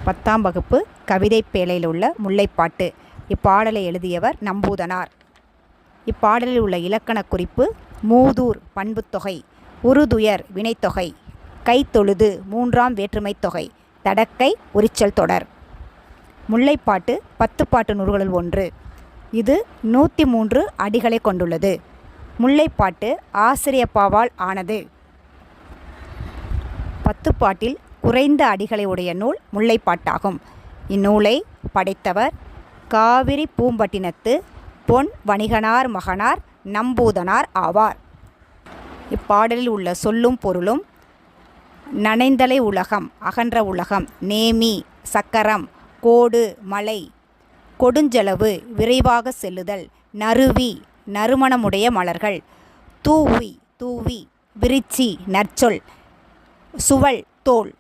10ஆம் வகுப்பு கவிதைப் பேழையில் உள்ள முல்லைப்பாட்டு. இப்பாடலை எழுதியவர் நம்பூதனார். இப்பாடலில் உள்ள இலக்கணக் குறிப்பு: மூதூர் பண்புத்தொகை, உறுதுயர் வினைத்தொகை, கைத்தொழுது மூன்றாம் வேற்றுமைத் தொகை, தடக்கை உரிச்சல் தொடர். முல்லைப்பாட்டு 10 பாட்டு நூல்களுள் ஒன்று. இது 103 அடிகளை கொண்டுள்ளது. முல்லைப்பாட்டு ஆசிரியப்பாவால் ஆனது. 10 பாட்டில் குறைந்த அடிகளை உடைய நூல் முல்லைப்பாட்டாகும். இந்நூலை படைத்தவர் காவிரி பூம்பட்டினத்து பொன் வணிகனார் மகனார் நம்பூதனார் ஆவார். இப்பாடலில் உள்ள சொல்லும் பொருளும்: நனைந்தலை உலகம், அகன்ற உலகம், நேமி, சக்கரம், கோடு, மலை, கொடுஞ்செலவு, விரைவாக செல்லுதல், நறுவி, நறுமணமுடைய மலர்கள், தூவி, தூவி, விரிச்சி, நற்சொல், சுவல், தோல்,